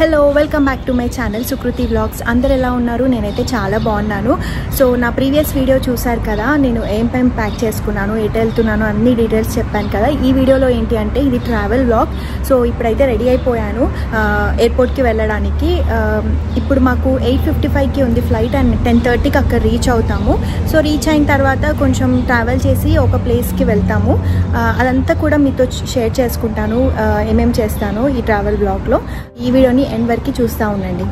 Hello welcome back to my channel Sukriti vlogs. అందరు ఎలా ఉన్నారు? నేనైతే చాలా బాగున్నాను. సో నా ప్రీవియస్ వీడియో చూసారు కదా, నేను ఏం ప్యాక్ చేసుకున్నాను, ఎటు వెళ్తున్నాను అన్ని డీటెయిల్స్ చెప్పాను కదా. ఈ వీడియోలో ఏంటి అంటే ఇది ట్రావెల్ వ్లాగ్. సో ఇప్పుడైతే రెడీ అయిపోయాను ఎయిర్పోర్ట్కి వెళ్ళడానికి. ఇప్పుడు మాకు 8:55కి ఉంది ఫ్లైట్ అండ్ 10:30కి అక్కడ రీచ్ అవుతాము. సో రీచ్ అయిన తర్వాత కొంచెం ట్రావెల్ చేసి ఒక ప్లేస్కి వెళ్తాము. అదంతా కూడా మీతో షేర్ చేసుకుంటాను, ఏమేమి చేస్తాను ఈ ట్రావెల్ వ్లాగ్లో. ఈ వీడియోని ఎండ్ వరకు చూస్తూ ఉండండి.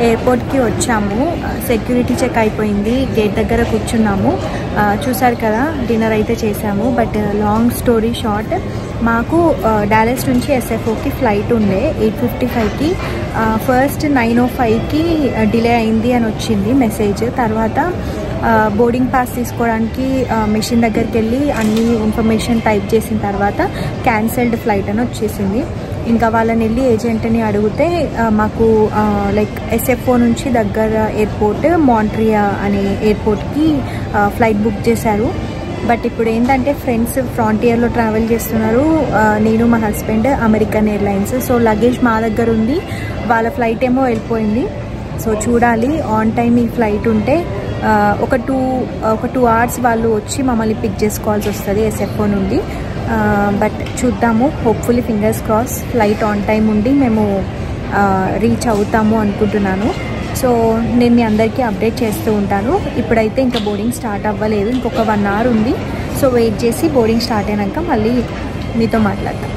ఎయిర్పోర్ట్కి వచ్చాము. సెక్యూరిటీ చెక్ అయిపోయింది, గేట్ దగ్గర కూర్చున్నాము. చూసారు కదా, డిన్నర్ అయితే చేసాము. బట్ లాంగ్ స్టోరీ షార్ట్, మాకు డాలస్ నుంచి ఎస్ఎఫ్ఓకి ఫ్లైట్ ఉండే 8:55కి. ఫస్ట్ 9:05కి డిలే అయింది అని వచ్చింది మెసేజ్. తర్వాత బోర్డింగ్ పాస్ తీసుకోవడానికి మెషిన్ దగ్గరికి వెళ్ళి అన్ని ఇన్ఫర్మేషన్ టైప్ చేసిన తర్వాత క్యాన్సిల్డ్ ఫ్లైట్ అని వచ్చేసింది. ఇంకా వాళ్ళని వెళ్ళి ఏజెంట్ని అడిగితే మాకు లైక్ ఎస్ఎఫ్ఓ నుంచి దగ్గర ఎయిర్పోర్ట్ మాంట్రియా అనే ఎయిర్పోర్ట్కి ఫ్లైట్ బుక్ చేశారు. బట్ ఇప్పుడు ఏంటంటే ఫ్రెండ్స్ ఫ్రాంటియర్లో ట్రావెల్ చేస్తున్నారు, నేను మా husband American airlines. So luggage మా దగ్గర ఉంది, వాళ్ళ ఫ్లైట్ ఏమో వెళ్ళిపోయింది. సో చూడాలి, ఆన్ టైం ఈ ఫ్లైట్ ఉంటే ఒక టూ అవర్స్ వాళ్ళు వచ్చి మమ్మల్ని పిక్ చేసుకోవాల్సి వస్తుంది ఎస్ఎఫ్ఓ నుండి. బట్ చూద్దాము, hopefully fingers cross flight on time ఉండి మేము రీచ్ అవుతాము అనుకుంటున్నాను. సో నేను మీ అందరికీ అప్డేట్ చేస్తూ ఉంటాను. ఇప్పుడైతే ఇంకా బోర్డింగ్ స్టార్ట్ అవ్వలేదు, ఇంకొక 1 hour ఉంది. సో వెయిట్ చేసి బోర్డింగ్ స్టార్ట్ అయినాక మళ్ళీ మీతో మాట్లాడతాం.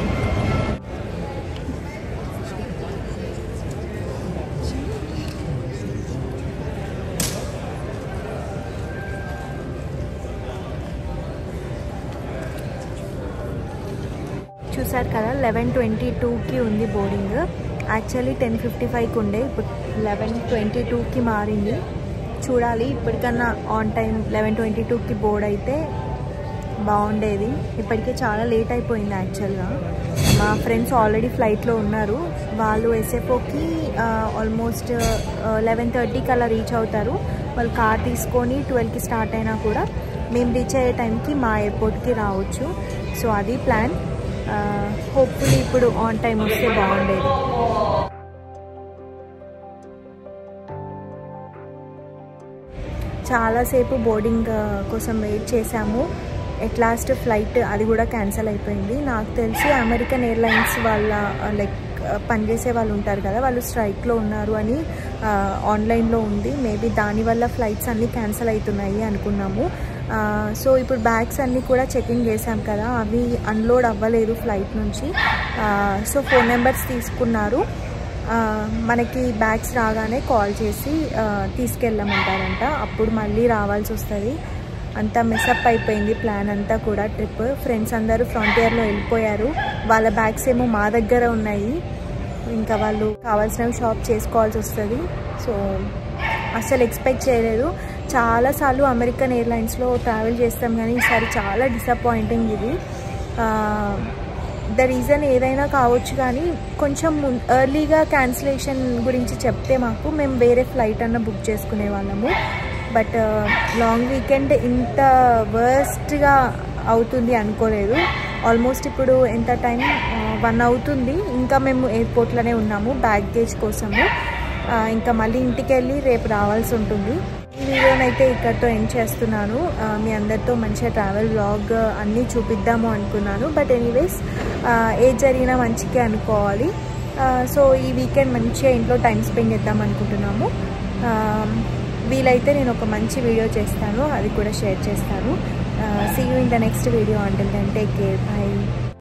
చూసారు కదా, 11:22కి ఉంది బోర్డింగ్. యాక్చువల్లీ 10:55కి ఉండే, ఇప్పుడు 11:22కి మారింది. చూడాలి, ఇప్పటికన్నా ఆన్ టైం 11:22కి బోర్డ్ అయితే బాగుండేది. ఇప్పటికే చాలా లేట్ అయిపోయింది. యాక్చువల్గా మా ఫ్రెండ్స్ ఆల్రెడీ ఫ్లైట్లో ఉన్నారు. వాళ్ళు ఎస్ఎఫ్ఓకి ఆల్మోస్ట్ 11:30కి అలా రీచ్ అవుతారు. వాళ్ళు కార్ తీసుకొని 12కి స్టార్ట్ అయినా కూడా మేము రీచ్ అయ్యే టైంకి మా ఎయిర్పోర్ట్కి రావచ్చు. సో అది ప్లాన్. హోప్ఫుల్లీ ఇప్పుడు ఆన్ టైం వస్తే బాగుండేది. చాలాసేపు బోర్డింగ్ కోసం వెయిట్ చేశాము. ఎట్ లాస్ట్ ఫ్లైట్ అది కూడా క్యాన్సిల్ అయిపోయింది. నాకు తెలిసి అమెరికన్ ఎయిర్లైన్స్ వాళ్ళ లైక్ పనిచేసే వాళ్ళు ఉంటారు కదా, వాళ్ళు స్ట్రైక్లో ఉన్నారు అని ఆన్లైన్లో ఉంది. మేబీ దానివల్ల ఫ్లైట్స్ అన్నీ క్యాన్సిల్ అవుతున్నాయి అనుకున్నాము. సో ఇప్పుడు బ్యాగ్స్ అన్నీ కూడా చెకింగ్ చేసాం కదా, అవి అన్లోడ్ అవ్వలేదు ఫ్లైట్ నుంచి. సో ఫోన్ నెంబర్స్ తీసుకున్నారు, మనకి బ్యాగ్స్ రాగానే కాల్ చేసి తీసుకెళ్ళమంటారంట. అప్పుడు మళ్ళీ రావాల్సి వస్తుంది. అంతా మెసప్ అయిపోయింది ప్లాన్ అంతా కూడా. ట్రిప్ ఫ్రెండ్స్ అందరూ ఫ్రాంటియర్లో వెళ్ళిపోయారు, వాళ్ళ బ్యాగ్స్ ఏమో మా దగ్గర ఉన్నాయి. ఇంకా వాళ్ళు కావాల్సినవి షాప్ చేసుకోవాల్సి వస్తుంది. సో అసలు ఎక్స్పెక్ట్ చేయలేదు. చాలాసార్లు అమెరికన్ ఎయిర్లైన్స్లో ట్రావెల్ చేస్తాం కానీ ఈసారి చాలా డిసప్పాయింటింగ్ ఇది. ద రీజన్ ఏదైనా కావచ్చు, కానీ కొంచెం ఎర్లీగా క్యాన్సిలేషన్ గురించి చెప్తే మేము వేరే ఫ్లైట్ అన్న బుక్ చేసుకునే వాళ్ళము. బట్ లాంగ్ వీకెండ్ ఇంత వర్స్ట్గా అవుతుంది అనుకోలేదు. ఆల్మోస్ట్ ఇప్పుడు ఎంత టైం 1 అవుతుంది, ఇంకా మేము ఎయిర్పోర్ట్లోనే ఉన్నాము బ్యాగేజ్ కోసము. ఇంకా మళ్ళీ ఇంటికి వెళ్ళి రేపు రావాల్సి ఉంటుంది. ఈ వీడియోనైతే ఇక్కడితో ఎండ్ చేస్తున్నాను. మీ అందరితో మంచిగా ట్రావెల్ వ్లాగ్ అన్నీ చూపిద్దాము అనుకున్నాను. బట్ ఎనీవేస్ ఏది జరిగినా మంచిగా అనుకోవాలి. సో ఈ వీకెండ్ మంచిగా ఇంట్లో టైం స్పెండ్ చేద్దాం అనుకుంటున్నాము. వీలైతే నేను ఒక మంచి వీడియో చేస్తాను, అది కూడా షేర్ చేస్తాను. See you in the next video. Until then take care, by.